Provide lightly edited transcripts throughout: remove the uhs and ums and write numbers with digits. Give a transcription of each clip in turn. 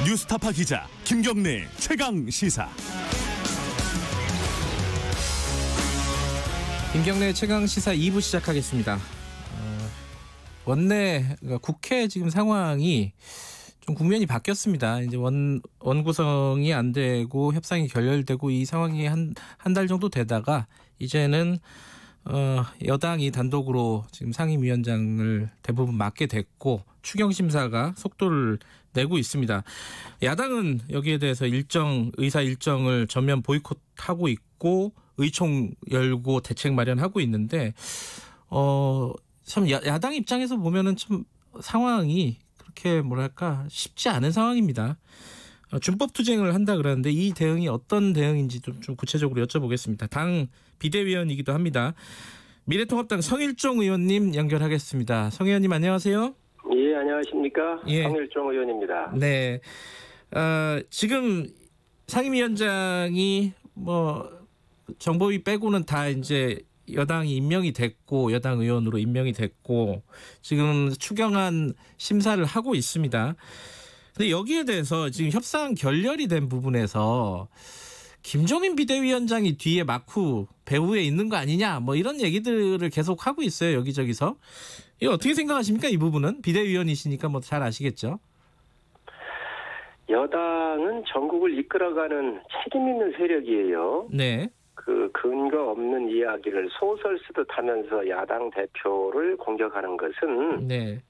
뉴스타파 기자 김경래 최강 시사. 김경래 최강 시사 2부 시작하겠습니다. 원내 국회 지금 상황이 좀 국면이 바뀌었습니다. 이제 원구성이 안 되고 협상이 결렬되고 이 상황이 한 달 정도 되다가 이제는 여당이 단독으로 지금 상임위원장을 대부분 맡게 됐고 추경 심사가 속도를 내고 있습니다. 야당은 여기에 대해서 의사 일정을 전면 보이콧하고 있고 의총 열고 대책 마련하고 있는데 참 야당 입장에서 보면은 참 상황이 그렇게 뭐랄까 쉽지 않은 상황입니다. 준법 투쟁을 한다 그러는데 이 대응이 어떤 대응인지 좀 구체적으로 여쭤보겠습니다. 당 비대위원이기도 합니다. 미래통합당 성일종 의원님 연결하겠습니다. 성 의원님 안녕하세요. 예, 안녕하십니까. 예. 성일종 의원입니다. 네. 지금 상임위원장이 정보위 빼고는 다 이제 여당이 임명이 됐고 여당 의원으로 임명이 됐고 지금 추경안 심사를 하고 있습니다. 근데 여기에 대해서 지금 협상 결렬이 된 부분에서 김종인 비대위원장이 뒤에 막후 배후에 있는 거 아니냐 이런 얘기들을 계속 하고 있어요. 여기저기서. 이거 어떻게 생각하십니까? 이 부분은 비대위원이시니까 잘 아시겠죠. 여당은 전국을 이끌어가는 책임 있는 세력이에요. 네. 그 근거 없는 이야기를 소설 쓰듯 하면서 야당 대표를 공격하는 것은 네.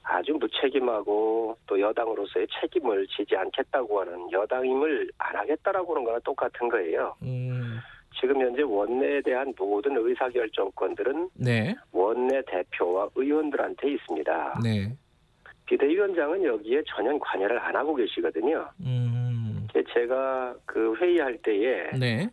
아주 무책임하고 또 여당으로서의 책임을 지지 않겠다고 하는 여당임을 안 하겠다라고 하는 거랑 똑같은 거예요. 지금 현재 원내에 대한 모든 의사결정권들은 네. 원내 대표와 의원들한테 있습니다. 네. 비대위원장은 여기에 전혀 관여를 안 하고 계시거든요. 제가 그 회의할 때에 네.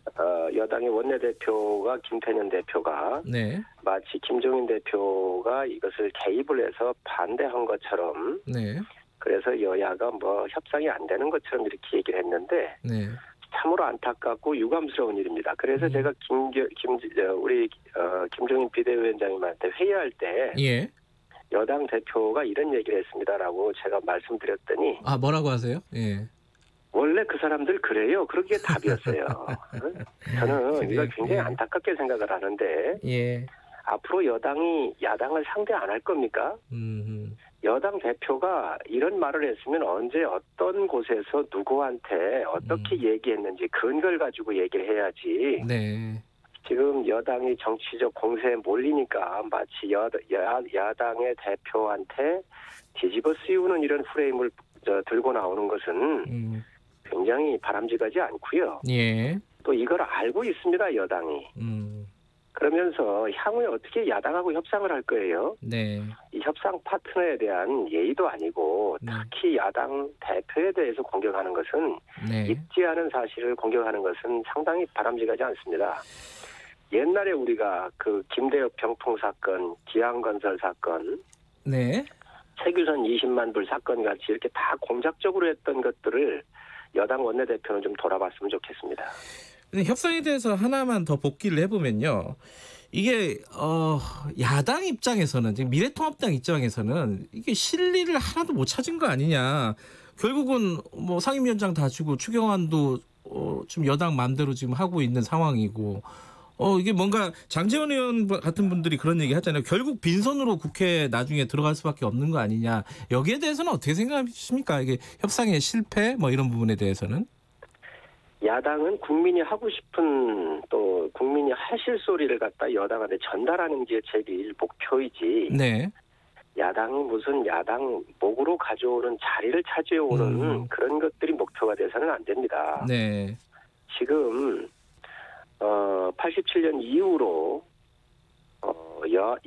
여당의 원내대표가 김태년 대표가 네. 마치 김종인 대표가 이것을 개입을 해서 반대한 것처럼 네. 그래서 여야가 협상이 안 되는 것처럼 이렇게 얘기를 했는데 네. 참으로 안타깝고 유감스러운 일입니다. 그래서 제가 우리 김종인 비대위원장님한테 회의할 때 예. 여당 대표가 이런 얘기를 했습니다라고 제가 말씀드렸더니 뭐라고 하세요? 예. 원래 그 사람들 그래요. 그게 답이었어요. 저는 이걸 굉장히 안타깝게 생각을 하는데 예. 앞으로 여당이 야당을 상대 안 할 겁니까? 여당 대표가 이런 말을 했으면 언제 어떤 곳에서 누구한테 어떻게 얘기했는지 근거를 가지고 얘기를 해야지. 네. 지금 여당이 정치적 공세에 몰리니까 마치 야당의 대표한테 뒤집어 씌우는 이런 프레임을 들고 나오는 것은 굉장히 바람직하지 않고요. 예. 또 이걸 알고 있습니다, 여당이. 그러면서 향후에 어떻게 야당하고 협상을 할 거예요? 네. 이 협상 파트너에 대한 예의도 아니고 특히 야당 대표에 대해서 공격하는 것은 네. 있지 않은 사실을 공격하는 것은 상당히 바람직하지 않습니다. 옛날에 우리가 그 김대엽 병풍 사건, 기안건설 사건, 네. 최규선 20만 불 사건 같이 이렇게 다 공작적으로 했던 것들을 여당 원내대표는 좀 돌아봤으면 좋겠습니다. 협상에 대해서 하나만 더 복기를 해보면요. 이게 야당 입장에서는 지금 미래통합당 입장에서는 이게 실리를 하나도 못 찾은 거 아니냐. 결국은 상임위원장 다 주고 추경안도 지금 여당 마음대로 지금 하고 있는 상황이고 이게 뭔가 장제원 의원 같은 분들이 그런 얘기 하잖아요. 결국 빈손으로 국회에 나중에 들어갈 수밖에 없는 거 아니냐. 여기에 대해서는 어떻게 생각하십니까? 이게 협상의 실패 이런 부분에 대해서는? 야당은 국민이 하고 싶은 또 국민이 하실 소리를 갖다 여당한테 전달하는 게 제일 목표이지. 네. 야당이 무슨 야당 목으로 가져오는 자리를 차지해오는 그런 것들이 목표가 돼서는 안 됩니다. 네. 지금 87년 이후로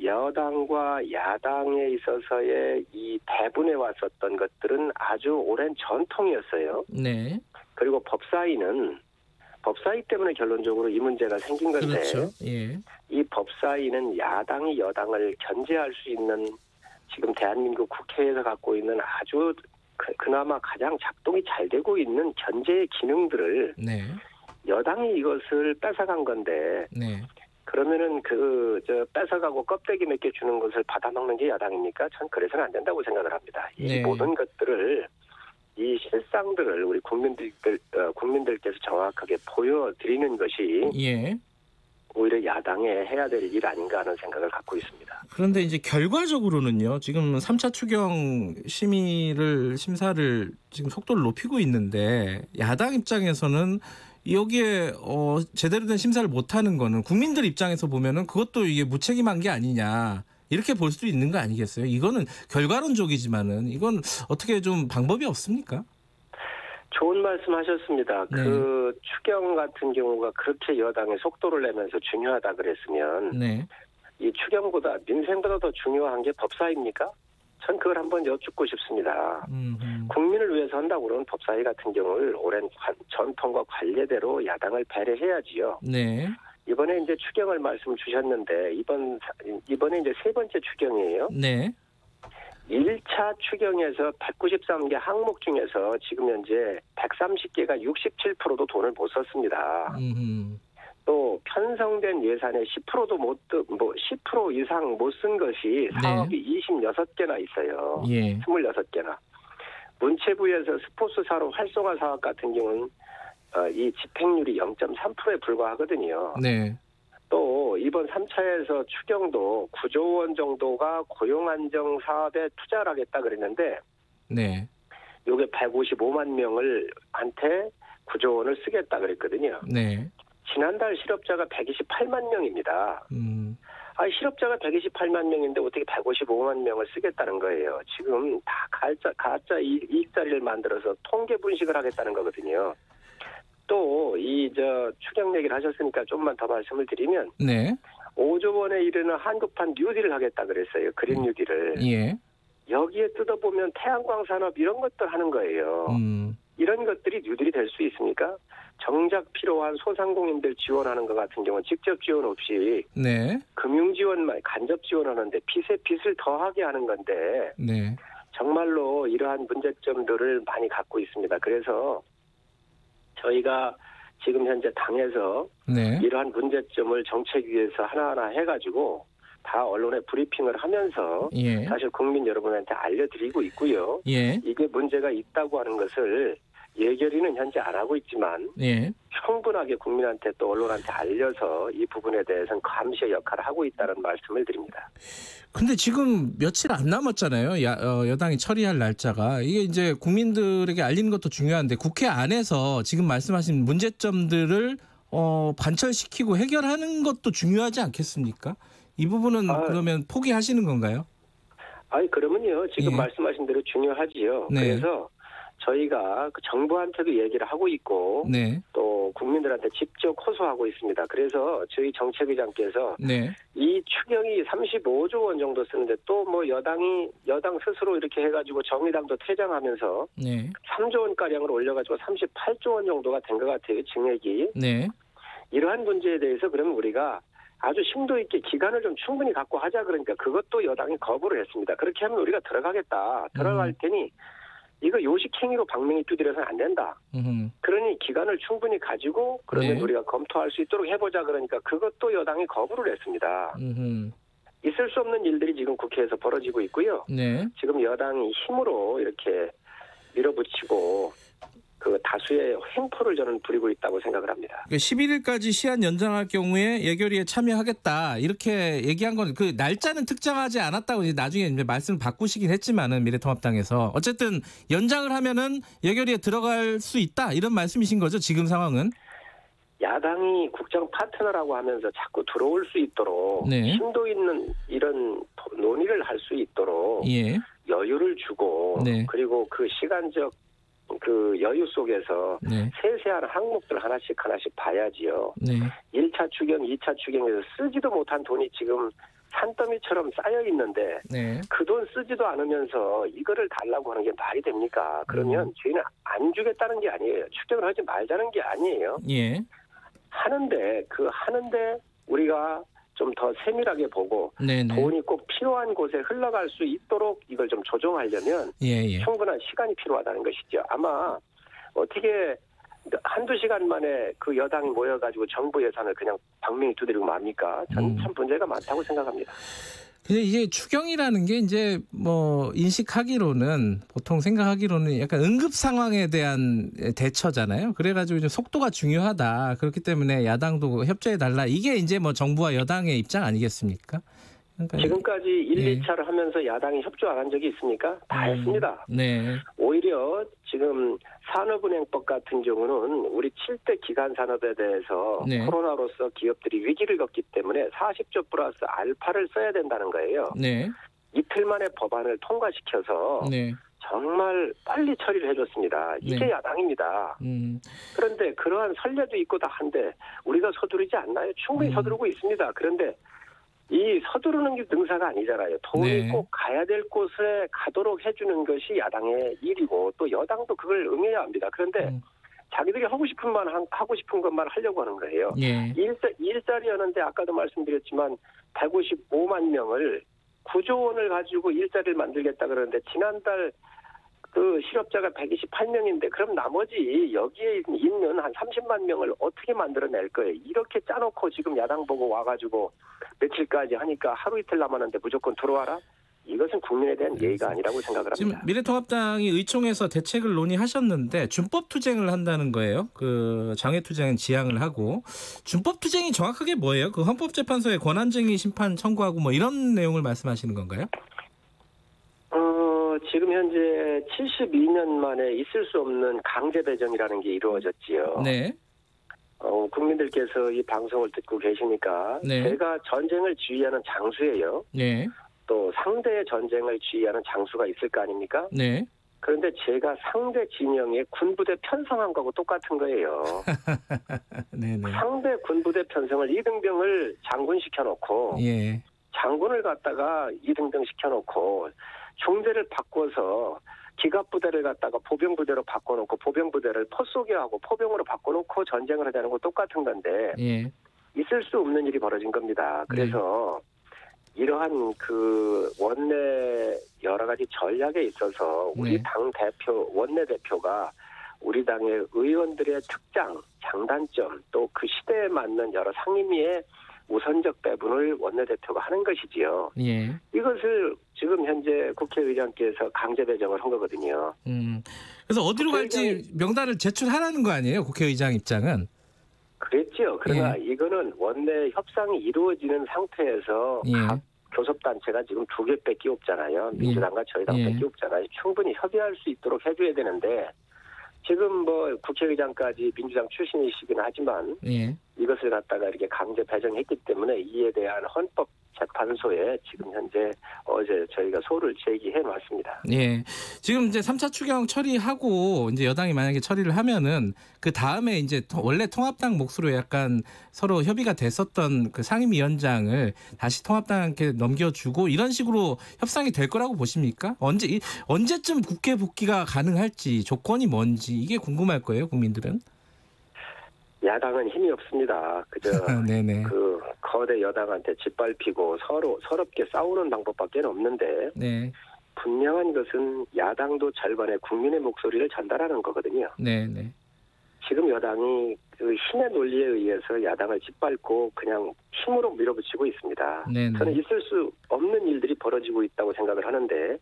여당과 야당에 있어서의 이 배분해 왔었던 것들은 아주 오랜 전통이었어요. 네. 그리고 법사위 때문에 결론적으로 이 문제가 생긴 건데 그렇죠. 예. 이 법사위는 야당이 여당을 견제할 수 있는 지금 대한민국 국회에서 갖고 있는 아주 그나마 가장 작동이 잘 되고 있는 견제의 기능들을 네. 여당이 이것을 뺏어간 건데 네. 그러면은 뺏어가고 껍데기 몇 개 주는 것을 받아먹는 게 야당입니까? 전 그래서는 안 된다고 생각을 합니다. 이 네. 모든 것들을 이 실상들을 우리 국민들께서 정확하게 보여드리는 것이 예. 오히려 야당에 해야 될 일 아닌가 하는 생각을 갖고 있습니다. 그런데 이제 결과적으로는요. 지금 3차 추경 심사를 지금 속도를 높이고 있는데 야당 입장에서는 여기에 제대로 된 심사를 못하는 거는 국민들 입장에서 보면은 그것도 이게 무책임한 게 아니냐 이렇게 볼 수도 있는 거 아니겠어요? 이거는 결과론적이지만은 이건 어떻게 좀 방법이 없습니까? 좋은 말씀하셨습니다. 네. 그 추경 같은 경우가 그렇게 여당이 속도를 내면서 중요하다 그랬으면 네. 이 추경보다 민생보다 더 중요한 게 법사위입니까? 전 그걸 한번 여쭙고 싶습니다. 국민을 위해서 한다고 그러면 법사위 같은 경우를 오랜 전통과 관례대로 야당을 배려해야지요. 네. 이번에 이제 추경을 말씀 주셨는데 이번에 이제 세 번째 추경이에요. 네. 1차 추경에서 193개 항목 중에서 지금 현재 130개가 67%도 돈을 못 썼습니다. 또 편성된 예산의 10%도 10% 이상 못 쓴 것이 사업이 26개나 있어요. 예. 26개나. 문체부에서 스포츠사로 활성화 사업 같은 경우는 이 집행률이 0.3%에 불과하거든요. 네. 또 이번 3차에서 추경도 9조 원 정도가 고용안정 사업에 투자를 하겠다 그랬는데 네. 요게 155만 명을 한테 9조 원을 쓰겠다 그랬거든요. 네. 지난달 실업자가 128만 명입니다. 실업자가 128만 명인데 어떻게 155만 명을 쓰겠다는 거예요. 지금 다 가짜 이익자리를 만들어서 통계 분식을 하겠다는 거거든요. 또 추경 얘기를 하셨으니까 좀만 더 말씀을 드리면 네. 5조 원에 이르는 한국판 뉴딜을 하겠다 그랬어요. 그린 뉴딜을. 예. 여기에 뜯어보면 태양광 산업 이런 것들 하는 거예요. 이런 것들이 뉴딜이 될 수 있습니까? 정작 필요한 소상공인들 지원하는 것 같은 경우는 직접 지원 없이 네. 금융 지원만 간접 지원하는데 빚에 빚을 더하게 하는 건데 네. 정말로 이러한 문제점들을 많이 갖고 있습니다. 그래서 저희가 지금 현재 당에서 네. 이러한 문제점을 정책위에서 하나하나 해가지고 다 언론에 브리핑을 하면서 예. 사실 국민 여러분한테 알려드리고 있고요. 예. 이게 문제가 있다고 하는 것을 예결위는 현재 안 하고 있지만 예. 충분하게 국민한테 또 언론한테 알려서 이 부분에 대해서는 감시의 역할을 하고 있다는 말씀을 드립니다. 근데 지금 며칠 안 남았잖아요. 여당이 처리할 날짜가. 이게 이제 국민들에게 알리는 것도 중요한데 국회 안에서 지금 말씀하신 문제점들을 관철시키고 해결하는 것도 중요하지 않겠습니까? 이 부분은 그러면 포기하시는 건가요? 그러면요. 지금 예. 말씀하신 대로 중요하지요. 네. 그래서 저희가 정부한테도 얘기를 하고 있고 네. 또 국민들한테 직접 호소하고 있습니다. 그래서 저희 정책위장께서 네. 이 추경이 35조 원 정도 쓰는데 또 여당 스스로 이렇게 해가지고 정의당도 퇴장하면서 네. 3조 원가량을 올려가지고 38조 원 정도가 된 것 같아요. 증액이. 네. 이러한 문제에 대해서 그러면 우리가 아주 심도 있게 기간을 좀 충분히 갖고 하자 그러니까 그것도 여당이 거부를 했습니다. 그렇게 하면 우리가 들어가겠다. 들어갈 테니 이거 요식행위로 방맹이 두드려서는 안 된다. 그러니 기간을 충분히 가지고 그러면 네. 우리가 검토할 수 있도록 해보자 그러니까 그것도 여당이 거부를 했습니다. 있을 수 없는 일들이 지금 국회에서 벌어지고 있고요. 네. 지금 여당이 힘으로 이렇게 밀어붙이고 그 다수의 횡포를 저는 부리고 있다고 생각을 합니다. 11일까지 시한 연장할 경우에 예결위에 참여하겠다 이렇게 얘기한 건 그 날짜는 특정하지 않았다고 이제 나중에 이제 말씀을 바꾸시긴 했지만은 미래통합당에서 어쨌든 연장을 하면은 예결위에 들어갈 수 있다 이런 말씀이신 거죠 지금 상황은? 야당이 국정 파트너라고 하면서 자꾸 들어올 수 있도록 네. 심도 있는 이런 논의를 할 수 있도록 예. 여유를 주고 네. 그리고 그 시간적 그 여유 속에서 네. 세세한 항목들 하나씩 봐야지요. 네. 1차 추경, 2차 추경에서 쓰지도 못한 돈이 지금 산더미처럼 쌓여 있는데 네. 그 돈 쓰지도 않으면서 이거를 달라고 하는 게 말이 됩니까? 그러면 저희는 안 주겠다는 게 아니에요. 추경을 하지 말자는 게 아니에요. 예. 하는데 우리가 좀 더 세밀하게 보고 네네. 돈이 꼭 필요한 곳에 흘러갈 수 있도록 이걸 좀 조정하려면 예. 충분한 시간이 필요하다는 것이죠. 아마 어떻게 한두 시간 만에 그 여당이 모여가지고 정부 예산을 그냥 방맹이 두드리고 맙니까? 저는 참 문제가 많다고 생각합니다. 근데 이게 추경이라는 게 이제 뭐 인식하기로는 보통 생각하기로는 약간 응급 상황에 대한 대처잖아요. 그래가지고 이제 속도가 중요하다. 그렇기 때문에 야당도 협조해 달라. 이게 이제 뭐 정부와 여당의 입장 아니겠습니까? 그러니까 지금까지 1, 2차를 하면서 야당이 협조 안 한 적이 있습니까? 다 했습니다. 네. 오히려 지금 산업은행법 같은 경우는 우리 7대 기간 산업에 대해서 네. 코로나로서 기업들이 위기를 겪기 때문에 40조 플러스 알파를 써야 된다는 거예요. 네. 이틀 만에 법안을 통과시켜서 네. 정말 빨리 처리를 해줬습니다. 이게 네. 야당입니다. 그런데 그러한 선례도 있고 다 한데 우리가 서두르지 않나요? 충분히 서두르고 있습니다. 그런데 이 서두르는 게 능사가 아니잖아요. 돈이 네. 꼭 가야 될 곳에 가도록 해주는 것이 야당의 일이고 또 여당도 그걸 응해야 합니다. 그런데 자기들이 하고 싶은 것만 하려고 하는 거예요. 예. 일자리였는데 아까도 말씀드렸지만 155만 명을 9조 원을 가지고 일자리를 만들겠다 그러는데 지난달 그 실업자가 128명인데 그럼 나머지 여기에 있는 한 30만 명을 어떻게 만들어낼 거예요. 이렇게 짜놓고 지금 야당 보고 와가지고 며칠까지 하니까 하루 이틀 남았는데 무조건 들어와라? 이것은 국민에 대한 예의가 아니라고 생각을 합니다. 지금 미래통합당이 의총에서 대책을 논의하셨는데 준법 투쟁을 한다는 거예요. 그 장외 투쟁은 지양을 하고 준법 투쟁이 정확하게 뭐예요? 그 헌법재판소에 권한쟁의 심판 청구하고 뭐 이런 내용을 말씀하시는 건가요? 지금 현재 72년 만에 있을 수 없는 강제 배정이라는 게 이루어졌지요. 네. 국민들께서 이 방송을 듣고 계시니까 네. 제가 전쟁을 지휘하는 장수예요. 네. 또 상대의 전쟁을 지휘하는 장수가 있을 거 아닙니까? 네. 그런데 제가 상대 진영의 군부대 편성한 거하고 똑같은 거예요. 네네. 상대 군부대 편성을 이등병을 장군 시켜놓고 예. 장군을 갖다가 이등병 시켜놓고 중대를 바꿔서 기갑부대를 갖다가 보병부대로 바꿔놓고 보병부대를 포쏘기하고 포병으로 바꿔놓고 전쟁을 하자는 거 똑같은 건데 예. 있을 수 없는 일이 벌어진 겁니다. 그래서 이러한 그 원내 여러 가지 전략에 있어서 우리 당 대표, 원내 대표가 우리 당의 의원들의 특장, 장단점 또 그 시대에 맞는 여러 상임위의 우선적 배분을 원내대표가 하는 것이지요. 예. 이것을 지금 현재 국회의장께서 강제 배정을 한 거거든요. 그래서 어디로 갈지 명단을 제출하라는 거 아니에요? 국회의장 입장은. 그랬죠. 그러나 이거는 원내 협상이 이루어지는 상태에서 각 교섭단체가 지금 2개밖에 없잖아요. 민주당과 저희 당밖에 없잖아요. 충분히 협의할 수 있도록 해줘야 되는데 지금 뭐 국회의장까지 민주당 출신이시긴 하지만 이것을 갖다가 이렇게 강제 배정했기 때문에 이에 대한 헌법재판소에 지금 현재 어제 저희가 소를 제기해 놨습니다. 예. 지금 이제 3차 추경 처리하고 이제 여당이 만약에 처리를 하면은 그 다음에 이제 원래 통합당 몫으로 약간 서로 협의가 됐었던 그 상임위원장을 다시 통합당한테 넘겨주고 이런 식으로 협상이 될 거라고 보십니까? 언제쯤 국회 복귀가 가능할지 조건이 뭔지 이게 궁금할 거예요, 국민들은. 야당은 힘이 없습니다. 그저 네네. 그 거대 여당한테 짓밟히고 서럽게 싸우는 방법밖에 없는데 분명한 것은 야당도 절반의 국민의 목소리를 전달하는 거거든요. 네네. 지금 여당이 그 힘의 논리에 의해서 야당을 짓밟고 그냥 힘으로 밀어붙이고 있습니다. 네네. 저는 있을 수 없는 일들이 벌어지고 있다고 생각을 하는데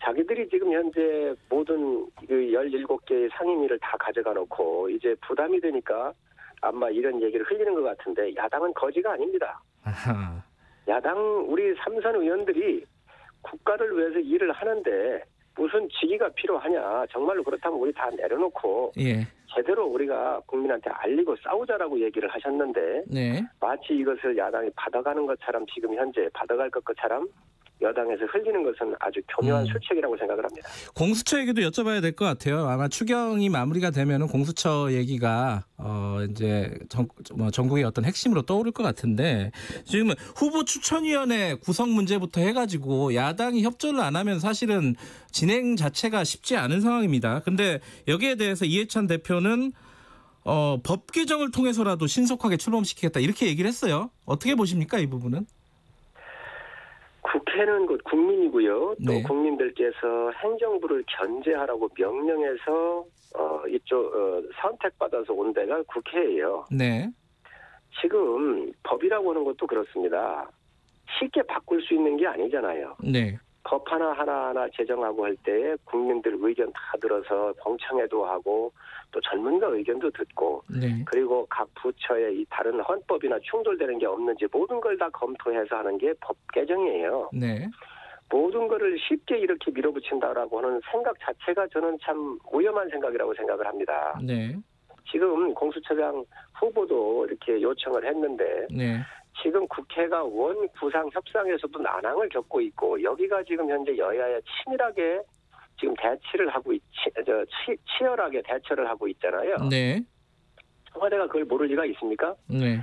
자기들이 지금 현재 모든 그 17개의 상임위를 다 가져가 놓고 이제 부담이 되니까 아마 이런 얘기를 흘리는 것 같은데 야당은 거지가 아닙니다. 아하. 야당 우리 삼선 의원들이 국가를 위해서 일을 하는데 무슨 직위가 필요하냐. 정말로 그렇다면 우리 다 내려놓고 제대로 우리가 국민한테 알리고 싸우자라고 얘기를 하셨는데 마치 이것을 야당이 받아가는 것처럼 지금 현재 받아갈 것처럼 여당에서 흘리는 것은 아주 교묘한 술책이라고 생각을 합니다. 공수처 얘기도 여쭤봐야 될 것 같아요. 아마 추경이 마무리가 되면은 공수처 얘기가 이제 전국의 어떤 핵심으로 떠오를 것 같은데 지금 후보 추천위원회 구성 문제부터 해가지고 야당이 협조를 안 하면 사실은 진행 자체가 쉽지 않은 상황입니다. 근데 여기에 대해서 이해찬 대표는 법 개정을 통해서라도 신속하게 출범시키겠다 이렇게 얘기를 했어요. 어떻게 보십니까 이 부분은? 국회는 곧 국민이고요. 또 국민들께서 행정부를 견제하라고 명령해서 이쪽 선택받아서 온 데가 국회예요. 지금 법이라고 하는 것도 그렇습니다. 쉽게 바꿀 수 있는 게 아니잖아요. 네. 법 하나하나 제정하고 할 때 국민들 의견 다 들어서 공청회도 하고 또 전문가 의견도 듣고 네. 그리고 각 부처의 이 다른 헌법이나 충돌되는 게 없는지 모든 걸 다 검토해서 하는 게 법 개정이에요. 네. 모든 거를 쉽게 이렇게 밀어붙인다라고 하는 생각 자체가 저는 참 위험한 생각이라고 생각을 합니다. 네. 지금 공수처장 후보도 이렇게 요청을 했는데 네. 지금 국회가 원구상 협상에서도 난항을 겪고 있고 여기가 지금 현재 여야에 치밀하게 지금 대치를 하고 치열하게 대처를 하고 있잖아요. 네. 청와대가 그걸 모를 리가 있습니까? 네.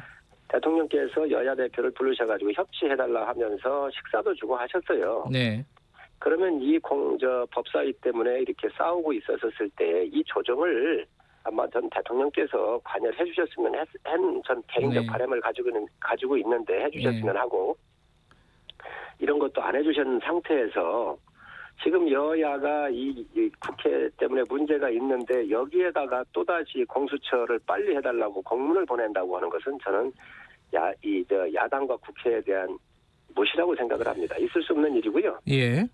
대통령께서 여야 대표를 부르셔가지고 협치해달라 하면서 식사도 주고 하셨어요. 네. 그러면 이 법사위 때문에 이렇게 싸우고 있었을 때 이 조정을 아마 전 대통령께서 관여를 해주셨으면 전 개인적 네. 바람을 가지고 있는데 해주셨으면 네. 하고 이런 것도 안 해주셨는 상태에서 지금 여야가 이 국회 때문에 문제가 있는데 여기에다가 또다시 공수처를 빨리 해달라고 공문을 보낸다고 하는 것은 저는 야당과 국회에 대한 무시라고 생각을 합니다. 있을 수 없는 일이고요. 예.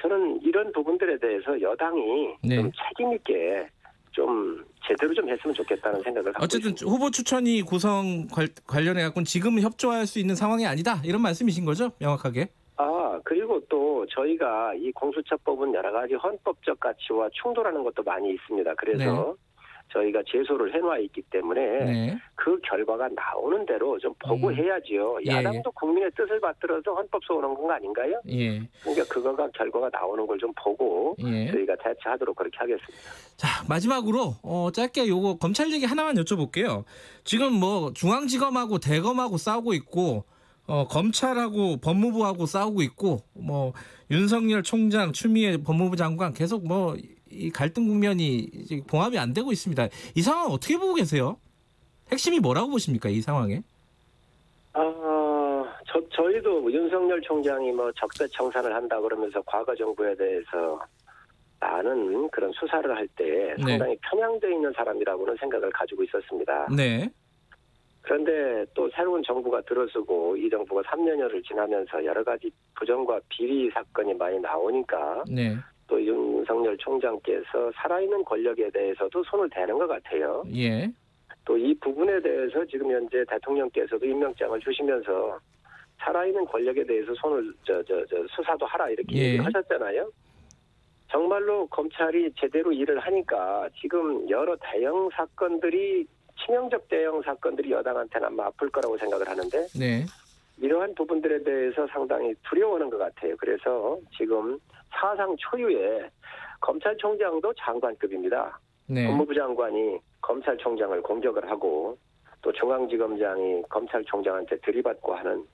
저는 이런 부분들에 대해서 여당이 네. 좀 책임 있게 좀 제대로 좀 했으면 좋겠다는 생각을 갖고 어쨌든 있습니다. 후보 추천이 구성 관련해 갖고는 지금은 협조할 수 있는 상황이 아니다 이런 말씀이신 거죠? 명확하게. 그리고 또 저희가 이 공수처법은 여러 가지 헌법적 가치와 충돌하는 것도 많이 있습니다. 그래서 저희가 제소를 해놔 있기 때문에 네. 그 결과가 나오는 대로 좀 보고 해야지요. 야당도 국민의 뜻을 받들어서 헌법 소원한 건 아닌가요? 예. 그러니까 그거가 결과가 나오는 걸 좀 보고 저희가 대처하도록 그렇게 하겠습니다. 자, 마지막으로 짧게 요거 검찰 얘기 하나만 여쭤볼게요. 지금 뭐 중앙지검하고 대검하고 싸우고 있고 검찰하고 법무부하고 싸우고 있고 뭐 윤석열 총장, 추미애 법무부 장관 계속 뭐 이 갈등 국면이 이제 봉합이 안 되고 있습니다. 이 상황 어떻게 보고 계세요? 핵심이 뭐라고 보십니까, 이 상황에? 저희도 윤석열 총장이 뭐 적폐청산을 한다 그러면서 과거 정부에 대해서 많은 그런 수사를 할 때 상당히 편향되어 있는 사람이라고는 생각을 가지고 있었습니다. 네. 그런데 또 새로운 정부가 들어서고 이 정부가 3년여를 지나면서 여러 가지 부정과 비리 사건이 많이 나오니까 또 윤석열 총장께서 살아있는 권력에 대해서도 손을 대는 것 같아요. 예. 또 이 부분에 대해서 지금 현재 대통령께서도 임명장을 주시면서 살아있는 권력에 대해서 손을 수사도 하라 이렇게 얘기를 하셨잖아요. 정말로 검찰이 제대로 일을 하니까 지금 여러 대형 사건들이 치명적 대형 사건들이 여당한테는 아마 아플 거라고 생각을 하는데 이러한 부분들에 대해서 상당히 두려워하는 것 같아요. 그래서 지금 사상 초유의 검찰총장도 장관급입니다. 법무부 장관이 검찰총장을 공격을 하고 또 중앙지검장이 검찰총장한테 들이받고 하는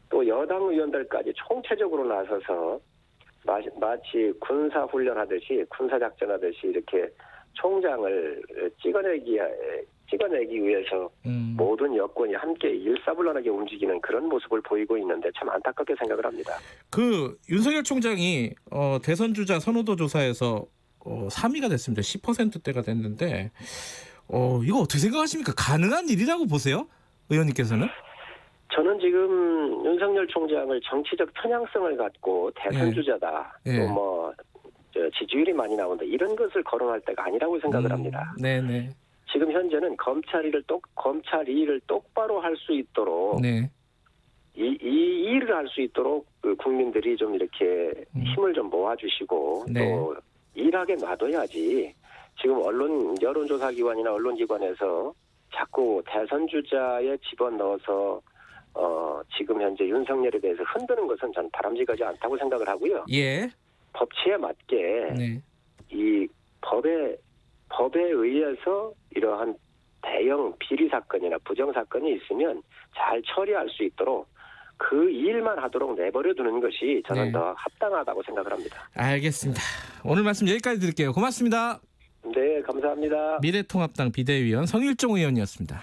또 여당 의원들까지 총체적으로 나서서 마치 군사훈련하듯이 군사작전하듯이 이렇게 총장을 찍어내기 위해서 모든 여권이 함께 일사불란하게 움직이는 그런 모습을 보이고 있는데 참 안타깝게 생각을 합니다. 그 윤석열 총장이 대선 주자 선호도 조사에서 3위가 됐습니다. 10%대가 됐는데 이거 어떻게 생각하십니까? 가능한 일이라고 보세요? 의원님께서는? 저는 지금 윤석열 총장을 정치적 편향성을 갖고 대선 주자다. 또 뭐 지지율이 많이 나온다. 이런 것을 거론할 때가 아니라고 생각을 합니다. 네네. 지금 현재는 검찰 일을 똑바로 할 수 있도록 이 일을 할 수 있도록 그 국민들이 좀 이렇게 힘을 좀 모아주시고 또 일하게 놔둬야지. 지금 여론조사기관이나 언론기관에서 자꾸 대선 주자에 집어넣어서 지금 현재 윤석열에 대해서 흔드는 것은 전 바람직하지 않다고 생각을 하고요. 법치에 맞게 이 법에 의해서 이러한 대형 비리 사건이나 부정 사건이 있으면 잘 처리할 수 있도록 그 일만 하도록 내버려 두는 것이 저는 더 합당하다고 생각을 합니다. 알겠습니다. 오늘 말씀 여기까지 드릴게요. 고맙습니다. 네, 감사합니다. 미래통합당 비대위원 성일종 의원이었습니다.